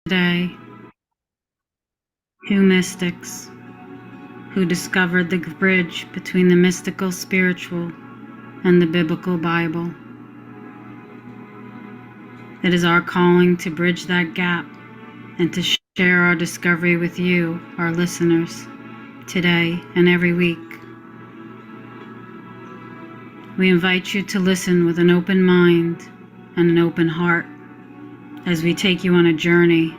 Today, who mystics who discovered the bridge between the mystical spiritual and the biblical Bible. It is our calling to bridge that gap and to share our discovery with you, our listeners, today and every week. We invite you to listen with an open mind and an open heart as we take you on a journey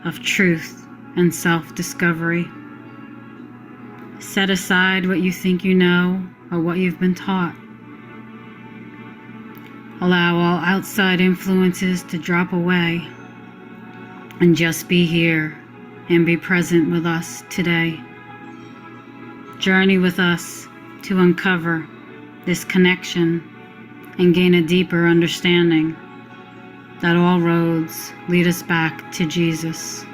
of truth and self-discovery. Set aside what you think you know or what you've been taught. Allow all outside influences to drop away and just be here and be present with us today. Journey with us to uncover this connection and gain a deeper understanding that all roads lead us back to Jesus.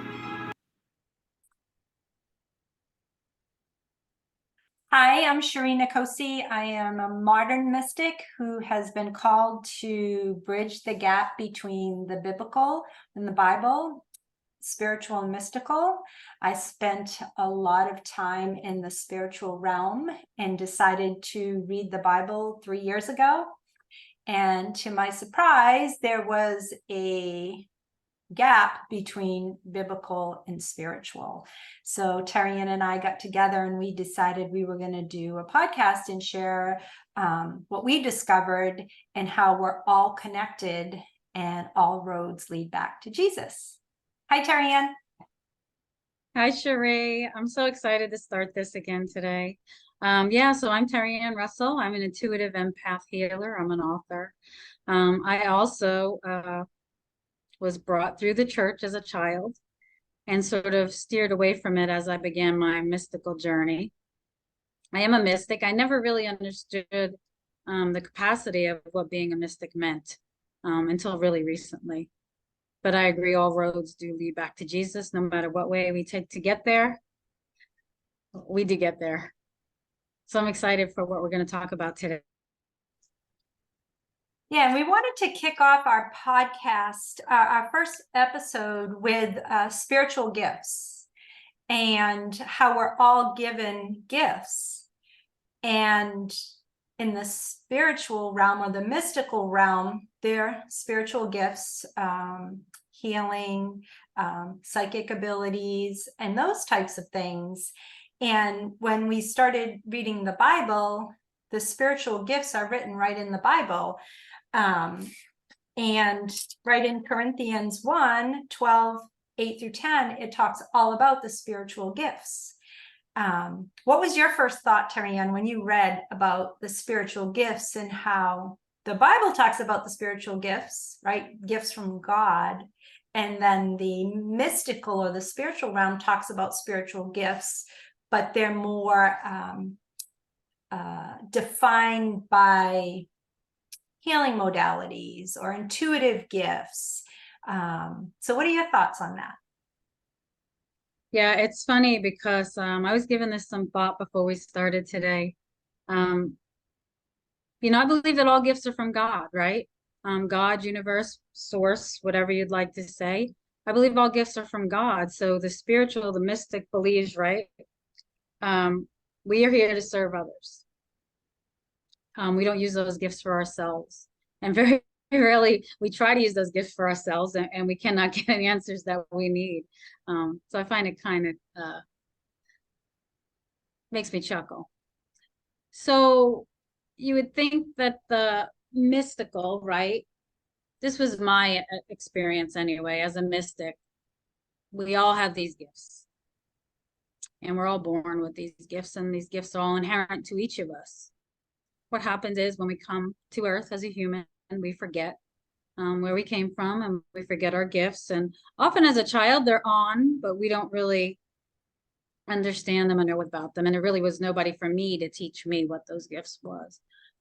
Hi, I'm Sharina Kosi. I am a modern mystic who has been called to bridge the gap between the biblical and the Bible, spiritual and mystical. I spent a lot of time in the spiritual realm and decided to read the Bible 3 years ago. And to my surprise, there was a gap between biblical and spiritual. So Terry-Ann and I got together and we decided we were going to do a podcast and share what we discovered and how we're all connected and all roads lead back to Jesus. Hi, Terry-Ann. Hi, Sheree. I'm so excited to start this again today. So I'm Terry-Ann Russell. I'm an intuitive empath healer. I'm an author. I also was brought through the church as a child and sort of steered away from it as I began my mystical journey. I am a mystic. I never really understood the capacity of what being a mystic meant until really recently. But I agree, all roads do lead back to Jesus, no matter what way we take to get there. We do get there. So I'm excited for what we're going to talk about today. Yeah, we wanted to kick off our podcast, our first episode with spiritual gifts and how we're all given gifts. And in the spiritual realm or the mystical realm, there are spiritual gifts, healing, psychic abilities, and those types of things. And when we started reading the Bible, the spiritual gifts are written right in the Bible. And right in Corinthians 1:12, 8 through 10, it talks all about the spiritual gifts. What was your first thought, Terry-Ann, when you read about the spiritual gifts and how the Bible talks about the spiritual gifts, right? Gifts from God. And then the mystical or the spiritual realm talks about spiritual gifts, but they're more defined by healing modalities or intuitive gifts. So what are your thoughts on that? Yeah, it's funny because I was giving this some thought before we started today. I believe that all gifts are from God, right? God, universe, source, whatever you'd like to say. I believe all gifts are from God. So the spiritual, the mystic believes, right? We are here to serve others. We don't use those gifts for ourselves. And very rarely we try to use those gifts for ourselves and we cannot get any answers that we need. So I find it kind of makes me chuckle. So you would think that the mystical, right? This was my experience anyway, as a mystic. We all have these gifts. And we're all born with these gifts, and these gifts are all inherent to each of us. What happens is when we come to Earth as a human, we forget where we came from and we forget our gifts. And often as a child, they're on, but we don't really understand them and know about them. And there really was nobody for me to teach me what those gifts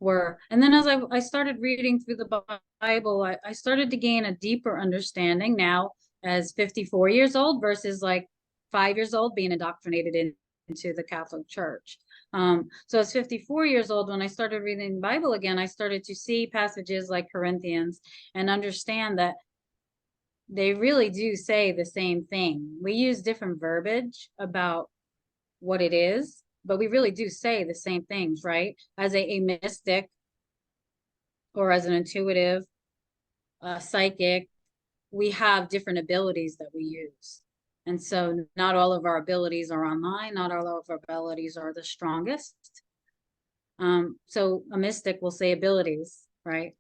were. And then as I started reading through the Bible, I started to gain a deeper understanding now as 54 years old versus like 5 years old being indoctrinated into the Catholic Church. So as 54 years old, when I started reading the Bible again, I started to see passages like Corinthians and understand that they really do say the same thing. We use different verbiage about what it is, but we really do say the same things, right? As a mystic or as an intuitive, psychic, we have different abilities that we use. And so not all of our abilities are online, not all of our abilities are the strongest. So a mystic will say abilities, right?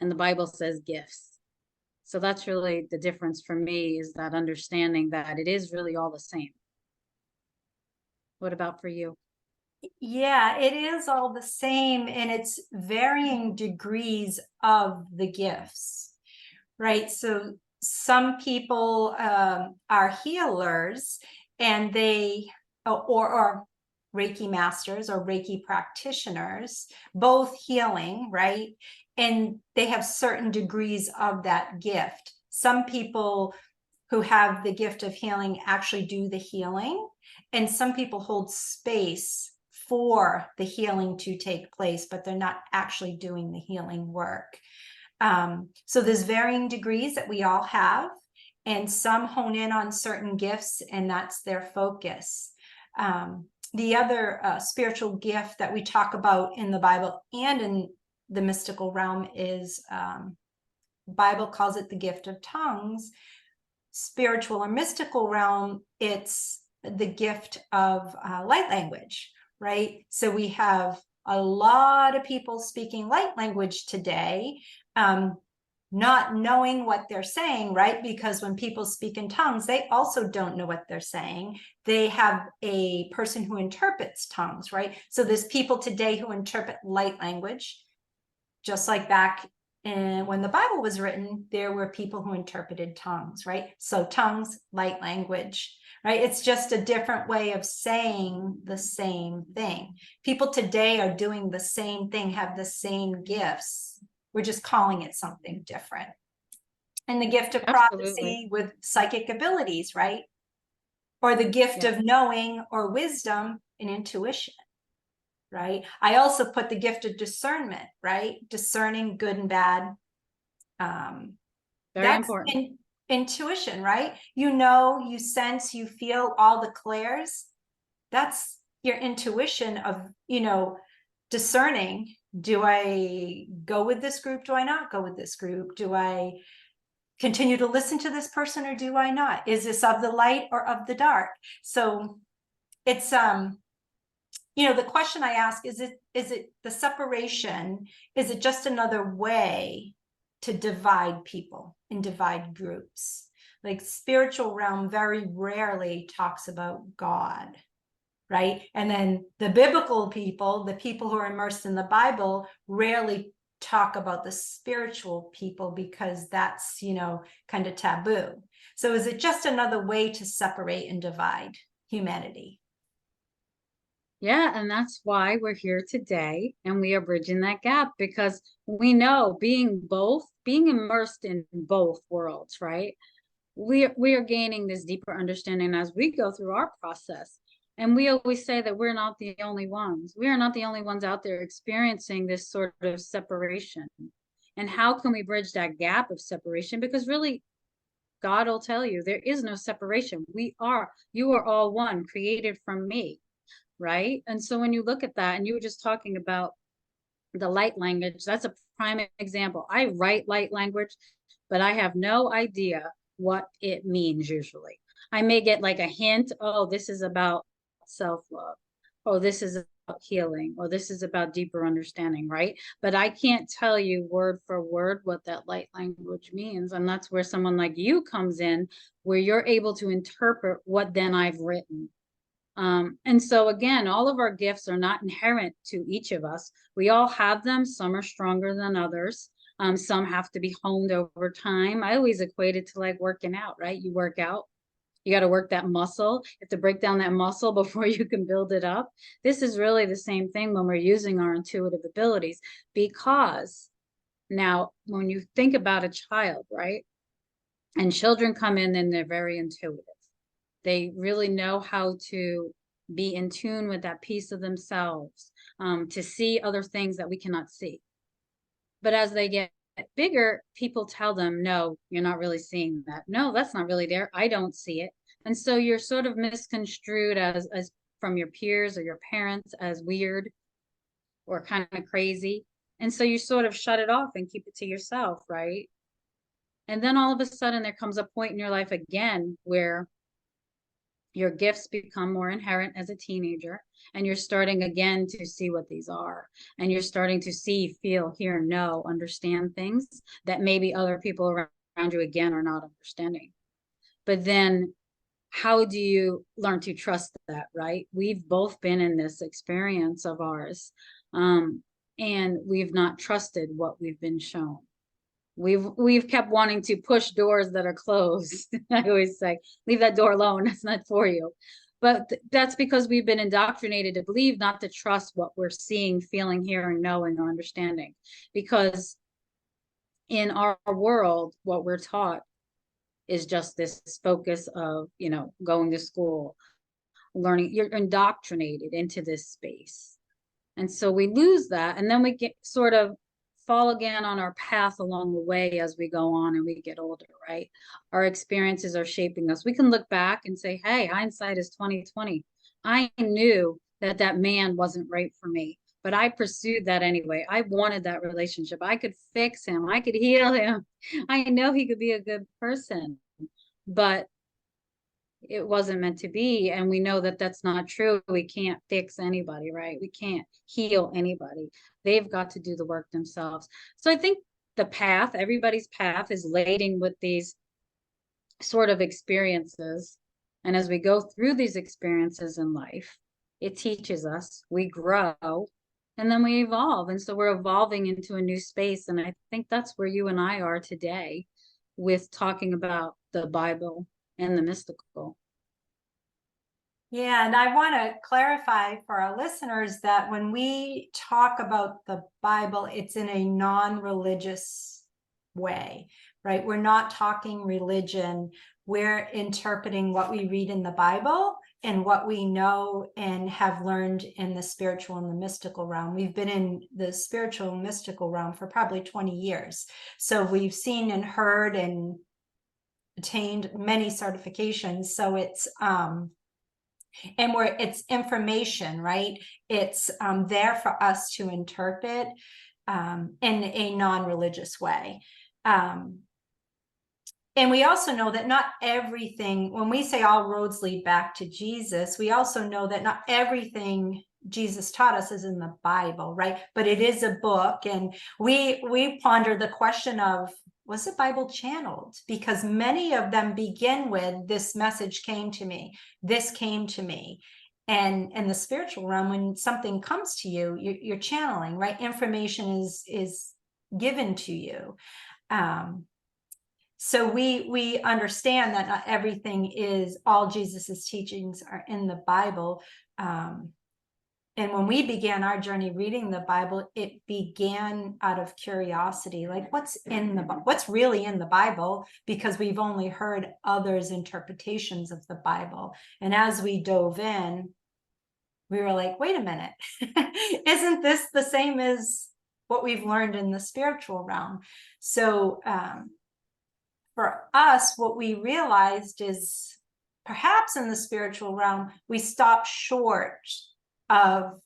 And the Bible says gifts. So that's really the difference for me, is that understanding that it is really all the same. What about for you? Yeah, it is all the same, and it's varying degrees of the gifts, right? So some people are healers, and they, or Reiki masters or Reiki practitioners, both healing, right? And they have certain degrees of that gift. Some people who have the gift of healing actually do the healing, and some people hold space for the healing to take place, but they're not actually doing the healing work. So there's varying degrees that we all have, and some hone in on certain gifts, and that's their focus. The other spiritual gift that we talk about in the Bible and in the mystical realm is, Bible calls it the gift of tongues. Spiritual or mystical realm, it's the gift of light language, right? So we have a lot of people speaking light language today, not knowing what they're saying, right? Because when people speak in tongues, they also don't know what they're saying. They have a person who interprets tongues, right? So there's people today who interpret light language, just like back and when the Bible was written, there were people who interpreted tongues, right? So tongues, light language, right? It's just a different way of saying the same thing. People today are doing the same thing, have the same gifts. We're just calling it something different. And the gift of Absolutely. prophecy with psychic abilities, right? Or the gift Yeah. of knowing or wisdom and intuition. Right. I also put the gift of discernment, right? Discerning good and bad. Very That's important. intuition, right? You know, you sense, you feel all the clairs. That's your intuition of, discerning. Do I go with this group? Do I not go with this group? Do I continue to listen to this person or do I not? Is this of the light or of the dark? So it's, the question I ask is it the separation? Is it just another way to divide people and divide groups? Like spiritual realm very rarely talks about God, right? And then the biblical people, the people who are immersed in the Bible, rarely talk about the spiritual people because that's, kind of taboo. So is it just another way to separate and divide humanity? Yeah, and that's why we're here today, and we are bridging that gap, because we know being immersed in both worlds, right? We are gaining this deeper understanding as we go through our process. And we always say that we're not the only ones. We are not the only ones out there experiencing this sort of separation. And how can we bridge that gap of separation? Because really, God will tell you there is no separation. You are all one, created from me, right? And so when you look at that, and you were just talking about the light language, that's a prime example. I write light language, but I have no idea what it means usually. I may get like a hint, oh, this is about self-love. Oh, this is about healing, or this is about deeper understanding, right? But I can't tell you word for word what that light language means. And that's where someone like you comes in, where you're able to interpret what then I've written. And so again, all of our gifts are not inherent to each of us. We all have them. Some are stronger than others. Some have to be honed over time. I always equate it to like working out, right? You work out, you got to work that muscle. You have to break down that muscle before you can build it up. This is really the same thing when we're using our intuitive abilities, because now when you think about a child, right? And children come in and they're very intuitive. They really know how to be in tune with that piece of themselves, to see other things that we cannot see. But as they get bigger, people tell them, no, you're not really seeing that. No, that's not really there. I don't see it. And so you're sort of misconstrued as from your peers or your parents as weird or kind of crazy. And so you sort of shut it off and keep it to yourself, right? And then all of a sudden there comes a point in your life again where your gifts become more inherent as a teenager, and you're starting again to see what these are. And you're starting to see, feel, hear, know, understand things that maybe other people around you again are not understanding. But then how do you learn to trust that, right? We've both been in this experience of ours, and we've not trusted what we've been shown. We've kept wanting to push doors that are closed. I always say, leave that door alone. That's not for you. But that's because we've been indoctrinated to believe, not to trust what we're seeing, feeling, hearing, knowing, or understanding. Because in our world, what we're taught is just this focus of, going to school, learning. You're indoctrinated into this space. And so we lose that. And then we get sort of fall again on our path along the way as we go on and we get older, right? Our experiences are shaping us. We can look back and say, hey, hindsight is 2020. I knew that man wasn't right for me, but I pursued that anyway. I wanted that relationship. I could fix him. I could heal him. I know he could be a good person, but it wasn't meant to be. And we know that that's not true. We can't fix anybody, right? We can't heal anybody. They've got to do the work themselves. So I think the path, everybody's path, is laden with these sort of experiences. And as we go through these experiences in life, it teaches us, we grow, and then we evolve. And so we're evolving into a new space. And I think that's where you and I are today with talking about the Bible and the mystical. Yeah, and I want to clarify for our listeners that when we talk about the Bible, it's in a non-religious way, right? We're not talking religion. We're interpreting what we read in the Bible and what we know and have learned in the spiritual and the mystical realm. We've been in the spiritual and mystical realm for probably 20 years. So we've seen and heard and attained many certifications. So it's it's information, right? It's there for us to interpret in a non-religious way. And we also know that not everything, when we say all roads lead back to Jesus, we also know that not everything Jesus taught us is in the Bible, right? But it is a book, and we ponder the question of, was the Bible channeled? Because many of them begin with, this message came to me, this came to me. And in the spiritual realm, when something comes to you, you're channeling, right? Information is given to you. So we understand that not everything is, all Jesus's teachings are in the Bible. And when we began our journey reading the Bible, it began out of curiosity, like what's really in the Bible, because we've only heard others' interpretations of the Bible. And as we dove in, we were like, wait a minute, isn't this the same as what we've learned in the spiritual realm? So for us, what we realized is perhaps in the spiritual realm, we stopped short of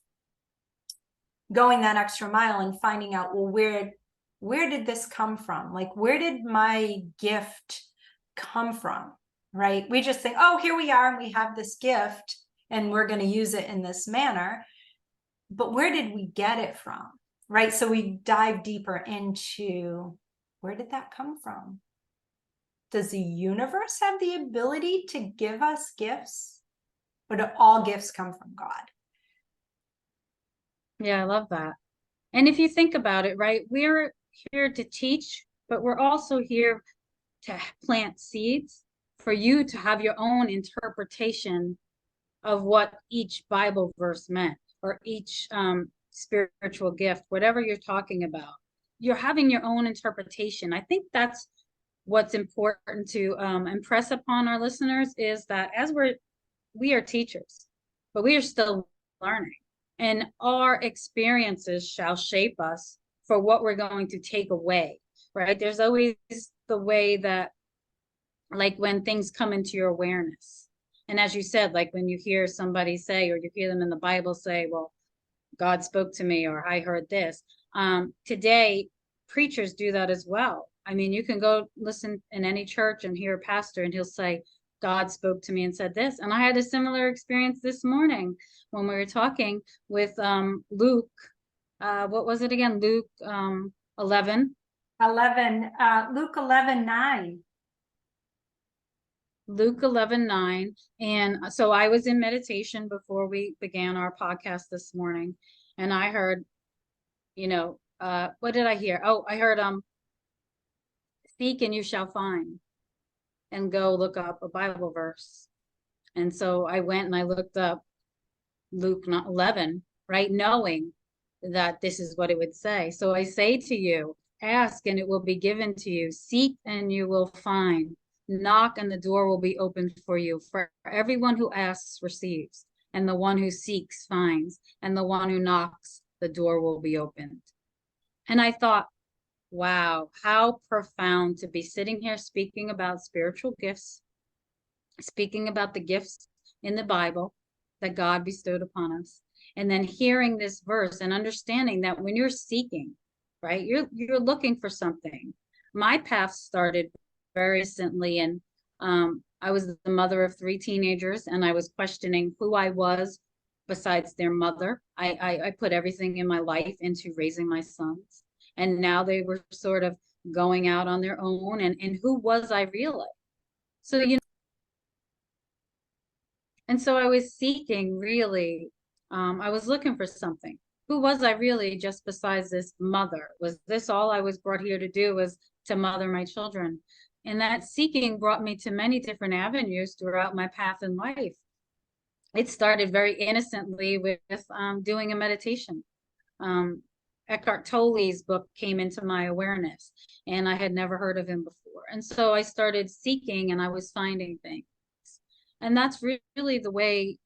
going that extra mile and finding out, well, where did this come from? Like, where did my gift come from? Right? We just think, oh, here we are, and we have this gift, and we're going to use it in this manner. But where did we get it from? Right? So we dive deeper into, where did that come from? Does the universe have the ability to give us gifts? Or do all gifts come from God? Yeah, I love that. And if you think about it, right, we're here to teach, but we're also here to plant seeds for you to have your own interpretation of what each Bible verse meant, or each spiritual gift, whatever you're talking about. You're having your own interpretation. I think that's what's important to impress upon our listeners, is that as we are teachers, but we are still learning. And our experiences shall shape us for what we're going to take away. right? There's always the way that, like when things come into your awareness. And as you said, like when you hear somebody say, or you hear them in the Bible say, well, God spoke to me, or I heard this. Today, preachers do that as well. I mean, you can go listen in any church and hear a pastor, and he'll say, God spoke to me and said this. And I had a similar experience this morning when we were talking with Luke. What was it again? Luke 11. 11, Luke 11:9. Luke 11:9. And so I was in meditation before we began our podcast this morning, and I heard, what did I hear? Oh, I heard seek and you shall find, and go look up a Bible verse. And so I went and I looked up Luke 11, right, knowing that this is what it would say. So I say to you, ask and it will be given to you, seek and you will find, knock and the door will be opened for you. For everyone who asks receives, and the one who seeks finds, and the one who knocks, the door will be opened. And I thought, wow, how profound to be sitting here speaking about spiritual gifts, speaking about the gifts in the Bible that God bestowed upon us, and then hearing this verse and understanding that when you're seeking, right, you're looking for something. My path started very recently, and I was the mother of 3 teenagers, and I was questioning who I was besides their mother. I put everything in my life into raising my sons, and now they were sort of going out on their own, and who was I really? So, and so I was seeking really, I was looking for something. Who was I really, just besides this mother? Was this all I was brought here to do, was to mother my children? And that seeking brought me to many different avenues throughout my path in life. It started very innocently with doing a meditation. Eckhart Tolle's book came into my awareness, and I had never heard of him before. And so I started seeking, and I was finding things. And that's really the way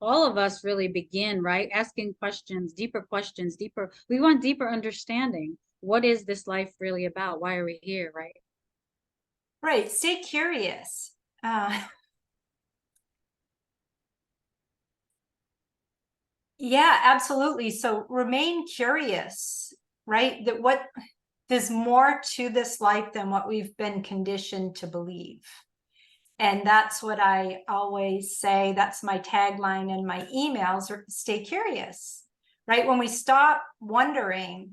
all of us really begin, right? Asking questions, deeper, we want deeper understanding. What is this life really about? Why are we here, right? Right, stay curious. Yeah, absolutely. So remain curious, right? There's more to this life than what we've been conditioned to believe. And that's what I always say. That's my tagline in my emails, or stay curious, right? When we stop wondering,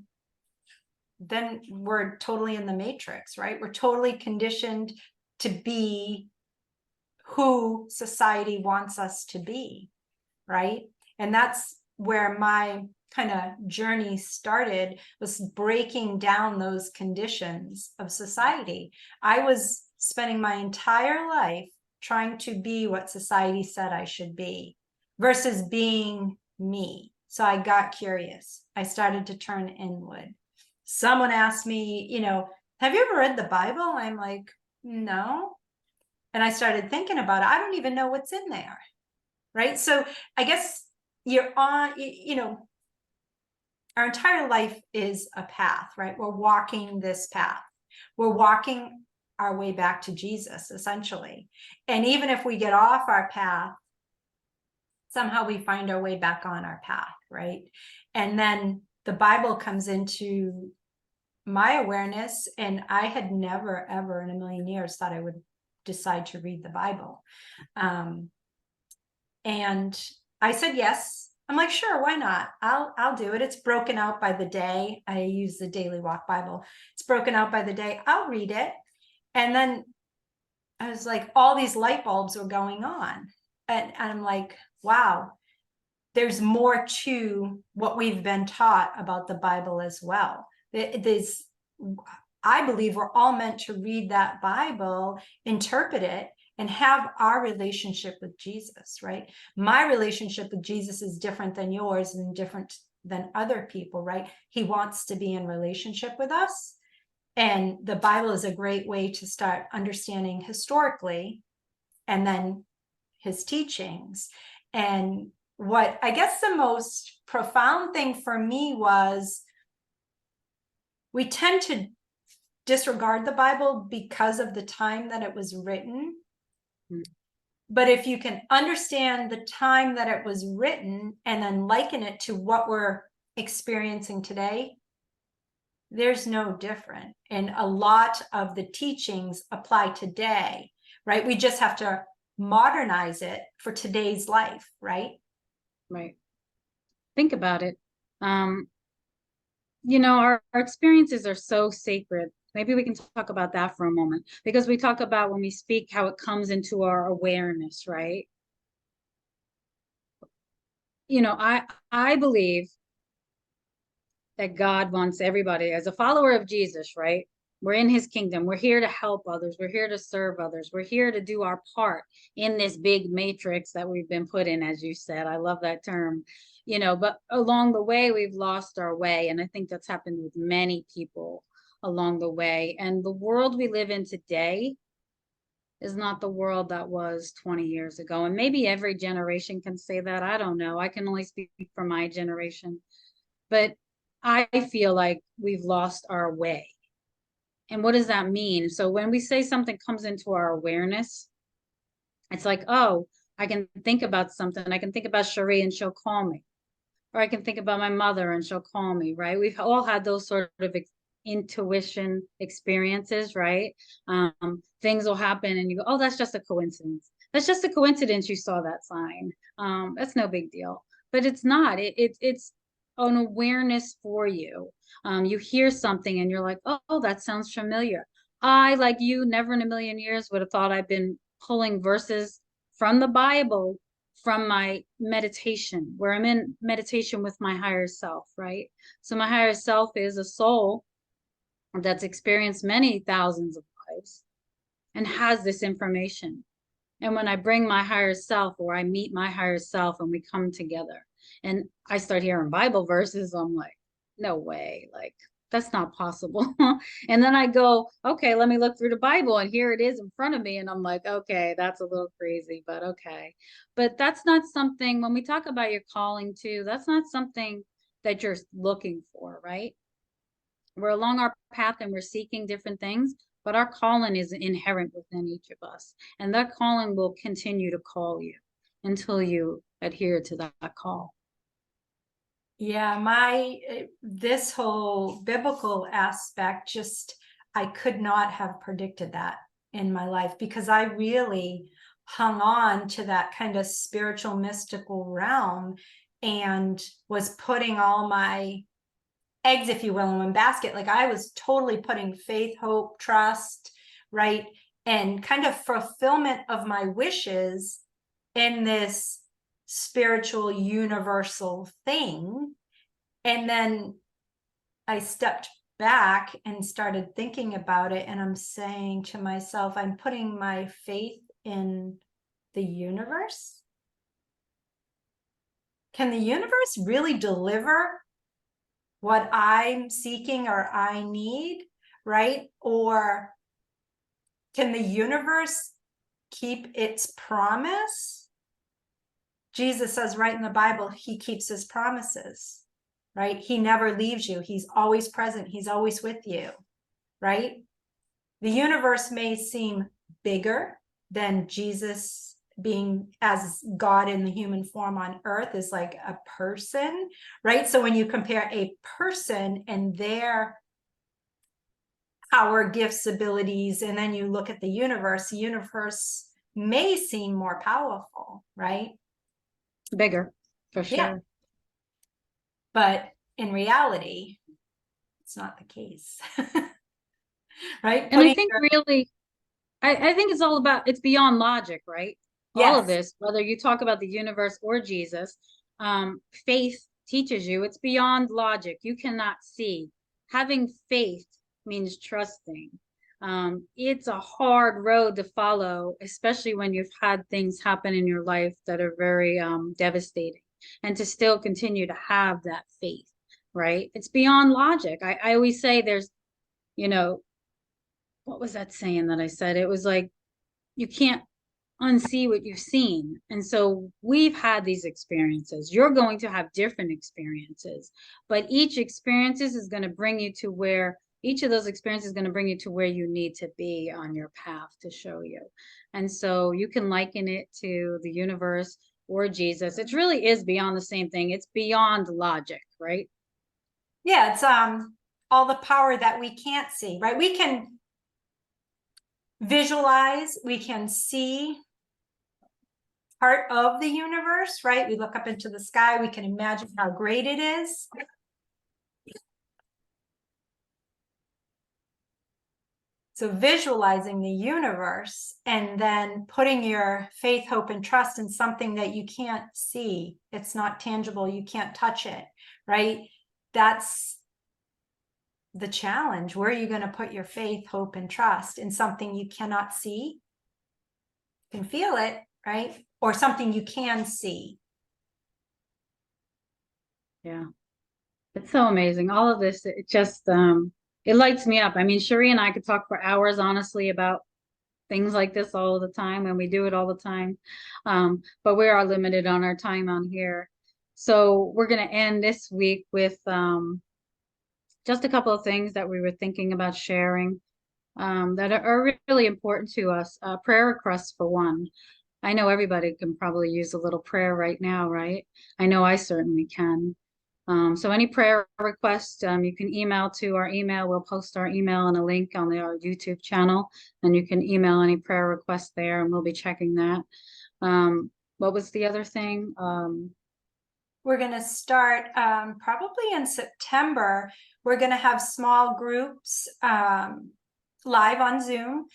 then we're totally in the matrix, right? We're totally conditioned to be who society wants us to be, right? And that's where my kind of journey started, was breaking down those conditions of society. I was spending my entire life trying to be what society said I should be versus being me. So I got curious. I started to turn inward. Someone asked me, have you ever read the Bible? I'm like, no. And I started thinking about it. I don't even know what's in there. Right. So I guess you're on, our entire life is a path, right? We're walking this path. We're walking our way back to Jesus, essentially. And even if we get off our path, somehow we find our way back on our path, right? And then the Bible comes into my awareness, and I had never, ever in a million years thought I would decide to read the Bible. And I said, yes. I'm like, sure, why not? I'll do it. It's broken out by the day. I use the Daily Walk Bible. It's broken out by the day. I'll read it. And then I was like, all these light bulbs were going on. And I'm like, wow, there's more to what we've been taught about the Bible as well. I believe we're all meant to read that Bible, interpret it, and have our relationship with Jesus, right? My relationship with Jesus is different than yours and different than other people, right? He wants to be in relationship with us. And the Bible is a great way to start understanding historically, and then his teachings. And what I guess the most profound thing for me was, we tend to disregard the Bible because of the time that it was written. Mm. But if you can understand the time that it was written and then liken it to what we're experiencing today, there's no different. And a lot of the teachings apply today, right? We just have to modernize it for today's life, right? Right. Think about it. You know, our experiences are so sacred. Maybe we can talk about that for a moment, because we talk about when we speak how it comes into our awareness, right? You know, I believe that God wants everybody, as a follower of Jesus, right? We're in his kingdom. We're here to help others. We're here to serve others. We're here to do our part in this big matrix that we've been put in, as you said. I love that term. You know, but along the way, we've lost our way. And I think that's happened with many people along the way. And the world we live in today is not the world that was 20 years ago. And maybe every generation can say that. I don't know. I can only speak for my generation. But I feel like we've lost our way. And what does that mean? So when we say something comes into our awareness, it's like, oh, I can think about something. I can think about Cherie and she'll call me. Or I can think about my mother and she'll call me, right? We've all had those sort of intuition experiences, right? Things will happen and you go, oh, that's just a coincidence. That's just a coincidence you saw that sign. That's no big deal. But it's not. It's an awareness for you. You hear something and you're like, oh, that sounds familiar. I, like you, never in a million years would have thought I've been pulling verses from the Bible from my meditation, where I'm in meditation with my higher self, right? So my higher self is a soul that's experienced many thousands of lives and has this information. And when I bring my higher self, or I meet my higher self and we come together and I start hearing Bible verses, I'm like, no way, like that's not possible. And then I go, okay, let me look through the Bible and here it is in front of me. And I'm like, okay, that's a little crazy, but okay. But that's not something, when we talk about your calling too, that's not something that you're looking for, right? We're along our path and we're seeking different things, but our calling is inherent within each of us. And that calling will continue to call you until you adhere to that call. Yeah, this whole biblical aspect, just I could not have predicted that in my life, because I really hung on to that kind of spiritual mystical realm and was putting all my eggs, if you will, in one basket. Like I was totally putting faith, hope, trust, right, and kind of fulfillment of my wishes in this spiritual universal thing. And then I stepped back and started thinking about it, and I'm saying to myself, I'm putting my faith in the universe. Can the universe really deliver what I'm seeking or I need, right? Or can the universe keep its promise? Jesus says right in the Bible, he keeps his promises, right? He never leaves you. He's always present. He's always with you, right? The universe may seem bigger than Jesus being as God in the human form on earth is like a person, right? So when you compare a person and their power, gifts, abilities, and then you look at the universe may seem more powerful, right? Bigger, for sure. Yeah. But in reality, it's not the case. Right? And I think really, I think it's all about, it's beyond logic, right? All of Yes. this, whether you talk about the universe or Jesus, faith teaches you it's beyond logic. You cannot see. Having faith means trusting. It's a hard road to follow, especially when you've had things happen in your life that are very devastating, and to still continue to have that faith, right? It's beyond logic. I always say there's, you know, what was that saying that I said? It was like, you can't unsee what you've seen. And so we've had these experiences. You're going to have different experiences, but each experiences is going to bring you to where each of those experiences is going to bring you to where you need to be on your path to show you. And so you can liken it to the universe or Jesus. It really is beyond the same thing. It's beyond logic, right? Yeah, it's all the power that we can't see, right? We can visualize, we can see part of the universe, right? We look up into the sky, we can imagine how great it is. So visualizing the universe and then putting your faith, hope, and trust in something that you can't see. It's not tangible, you can't touch it, right? That's the challenge. Where are you going to put your faith, hope, and trust? In something you cannot see? You can feel it, right? Or something you can see. Yeah. It's so amazing. All of this, it just it lights me up. I mean, Cherie and I could talk for hours, honestly, about things like this all the time, and we do it all the time. But we are limited on our time on here. So we're going to end this week with just a couple of things that we were thinking about sharing that are really important to us. Prayer requests, for one. I know everybody can probably use a little prayer right now, right? I know I certainly can. So any prayer requests, you can email to our email. We'll post our email and a link on our YouTube channel, and you can email any prayer requests there, and we'll be checking that. What was the other thing? We're going to start probably in September. We're going to have small groups live on Zoom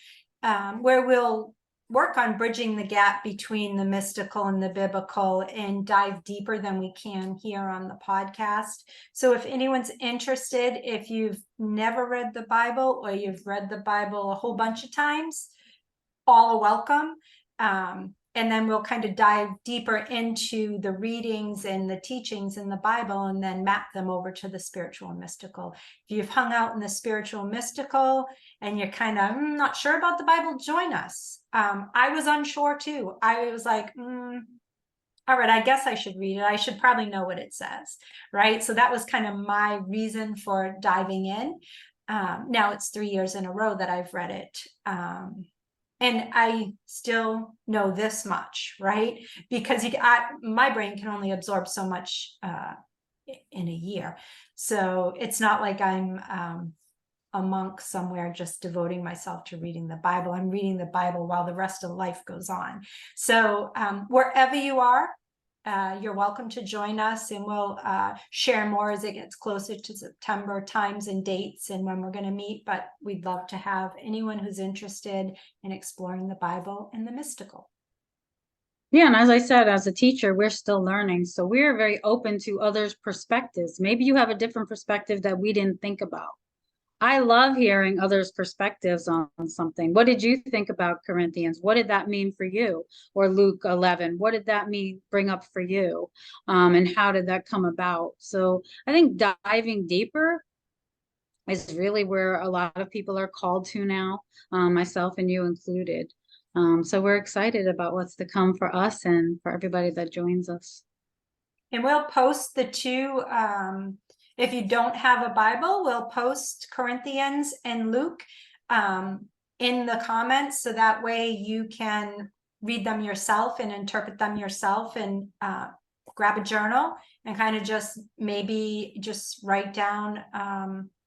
where we'll work on bridging the gap between the mystical and the biblical and dive deeper than we can here on the podcast. So if anyone's interested, if you've never read the Bible or you've read the Bible a whole bunch of times, all are welcome. And then we'll kind of dive deeper into the readings and the teachings in the Bible and then map them over to the spiritual and mystical. If you've hung out in the spiritual and mystical and you're kind of not sure about the Bible, join us. I was unsure too. I was like, all right, I guess I should read it. I should probably know what it says, right? So that was kind of my reason for diving in. Now it's 3 years in a row that I've read it. And I still know this much, right? Because my brain can only absorb so much in a year. So it's not like I'm a monk somewhere just devoting myself to reading the Bible. I'm reading the Bible while the rest of life goes on. So wherever you are, you're welcome to join us, and we'll share more as it gets closer to September, times and dates and when we're going to meet. But we'd love to have anyone who's interested in exploring the Bible and the mystical. Yeah, and as I said, as a teacher, we're still learning. So we're very open to others' perspectives. Maybe you have a different perspective that we didn't think about. I love hearing others' perspectives on something. What did you think about Corinthians? What did that mean for you? Or Luke 11, what did that bring up for you? And how did that come about? So I think diving deeper is really where a lot of people are called to now, myself and you included. So we're excited about what's to come for us and for everybody that joins us. And we'll post the two. If you don't have a Bible, we'll post Corinthians and Luke in the comments, so that way you can read them yourself and interpret them yourself, and grab a journal and kind of just write down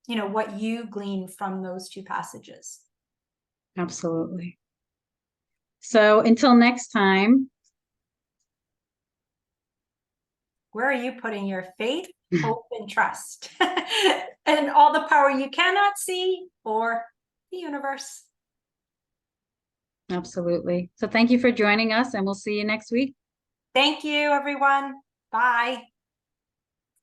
what you glean from those two passages. Absolutely. So until next time. Where are you putting your faith, hope, and trust? And all the power you cannot see, or the universe. Absolutely. So thank you for joining us, and we'll see you next week. Thank you, everyone. Bye.